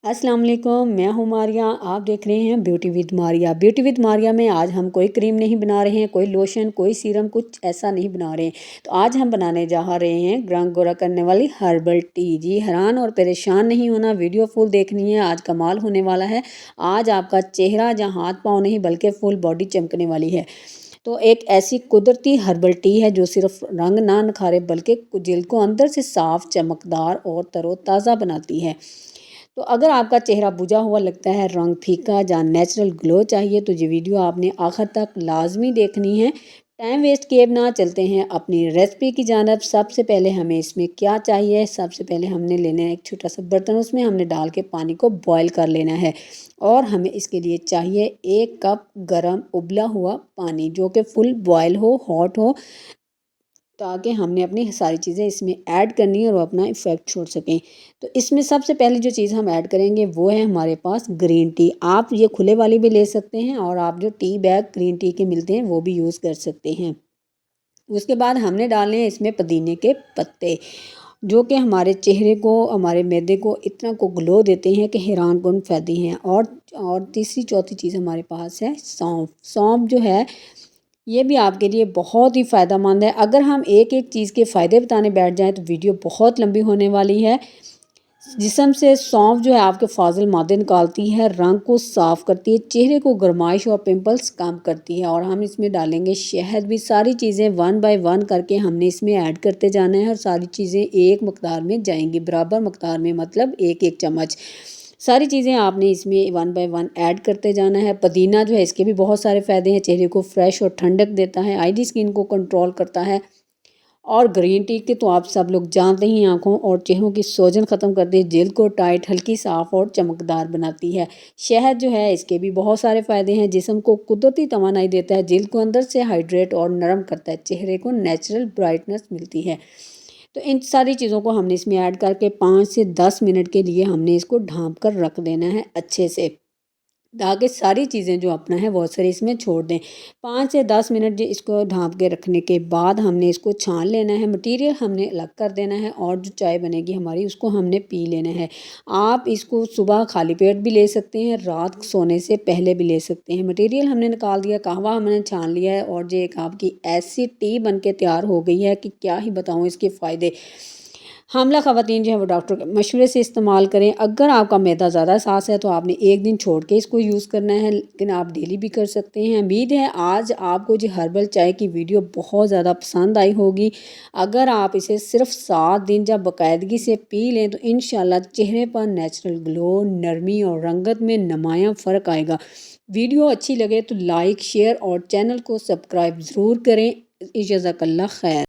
अस्सलाम वालेकुम, मैं हूँ मारिया। आप देख रहे हैं beauty with Maria. Beauty with Maria में आज हम कोई क्रीम नहीं बना रहे हैं, कोई लोशन, कोई सीरम, कुछ ऐसा नहीं बना रहे हैं। तो आज हम बनाने जा रहे हैं रंग गोरा करने वाली हर्बल टी। जी, हैरान और परेशान नहीं होना, वीडियो फुल देखनी है, आज कमाल होने वाला है। आज आपका चेहरा जहाँ हाथ पाँव नहीं बल्कि फुल बॉडी चमकने वाली है। तो एक ऐसी कुदरती हर्बल टी है जो सिर्फ रंग ना निखारे बल्कि दिल को अंदर से साफ, चमकदार और तरोताज़ा बनाती है। तो अगर आपका चेहरा बुझा हुआ लगता है, रंग फीका या नेचुरल ग्लो चाहिए तो ये वीडियो आपने आखिर तक लाजमी देखनी है। टाइम वेस्ट किए बिना चलते हैं अपनी रेसिपी की जानब। सबसे पहले हमें इसमें क्या चाहिए, सबसे पहले हमने लेना है एक छोटा सा बर्तन, उसमें हमने डाल के पानी को बॉयल कर लेना है। और हमें इसके लिए चाहिए 1 कप गरम उबला हुआ पानी जो कि फुल बॉयल हो, हॉट हो, ताकि हमने अपनी सारी चीज़ें इसमें ऐड करनी है और वो अपना इफ़ेक्ट छोड़ सकें। तो इसमें सबसे पहले जो चीज़ हम ऐड करेंगे वो है हमारे पास ग्रीन टी। आप ये खुले वाली भी ले सकते हैं और आप जो टी बैग ग्रीन टी के मिलते हैं वो भी यूज़ कर सकते हैं। उसके बाद हमने डालने हैं इसमें पुदीने के पत्ते, जो कि हमारे चेहरे को, हमारे मैदे को इतना को ग्लो देते हैं कि हैरान कुन फ़ायदे हैं। और तीसरी चौथी चीज़ हमारे पास है सौंफ। सौंफ जो है ये भी आपके लिए बहुत ही फ़ायदेमंद है। अगर हम एक एक चीज़ के फ़ायदे बताने बैठ जाएँ तो वीडियो बहुत लंबी होने वाली है। जिस्म से सौंफ जो है आपके फाजिल मादे निकालती है, रंग को साफ़ करती है, चेहरे को गर्माइश और पिंपल्स कम करती है। और हम इसमें डालेंगे शहद भी। सारी चीज़ें वन बाय वन करके हमने इसमें ऐड करते जाना है और सारी चीज़ें एक मकदार में जाएंगी, बराबर मकदार में, मतलब एक एक चम्मच। सारी चीज़ें आपने इसमें वन बाय वन ऐड करते जाना है। पुदीना जो है इसके भी बहुत सारे फ़ायदे हैं, चेहरे को फ्रेश और ठंडक देता है, ऑयली स्किन को कंट्रोल करता है। और ग्रीन टी के तो आप सब लोग जानते ही, आँखों और चेहरों की सोजन ख़त्म करती है, जल्द को टाइट, हल्की साफ़ और चमकदार बनाती है। शहद जो है इसके भी बहुत सारे फ़ायदे हैं, जिस्म को कुदरती तवानाई देता है, जल्द को अंदर से हाइड्रेट और नरम करता है, चेहरे को नेचुरल ब्राइटनेस मिलती है। तो इन सारी चीज़ों को हमने इसमें ऐड करके 5 से 10 मिनट के लिए हमने इसको ढाँप कर रख देना है अच्छे से, ताकि सारी चीज़ें जो अपना है वो असर इसमें छोड़ दें। 5 से 10 मिनट जो इसको ढाँप के रखने के बाद हमने इसको छान लेना है, मटीरियल हमने अलग कर देना है और जो चाय बनेगी हमारी उसको हमने पी लेना है। आप इसको सुबह खाली पेट भी ले सकते हैं, रात सोने से पहले भी ले सकते हैं। मटीरियल हमने निकाल दिया, कहवा हमने छान लिया है और ये एक आपकी ऐसी टी बन के तैयार हो गई है कि क्या ही बताऊँ इसके फ़ायदे। हामला ख़वातीन जो है वो डॉक्टर के मशवरे से इस्तेमाल करें। अगर आपका मैदा ज़्यादा साँस है तो आपने एक दिन छोड़ के इसको यूज़ करना है, लेकिन आप डेली भी कर सकते हैं। उम्मीद है आज आपको जो हर्बल चाय की वीडियो बहुत ज़्यादा पसंद आई होगी। अगर आप इसे सिर्फ 7 दिन जब बाकायदगी से पी लें तो इंशाल्लाह चेहरे पर नेचुरल ग्लो, नरमी और रंगत में नुमायाँ फ़र्क आएगा। वीडियो अच्छी लगे तो लाइक, शेयर और चैनल को सब्सक्राइब ज़रूर करें। जज़ाकल्लाह खैर।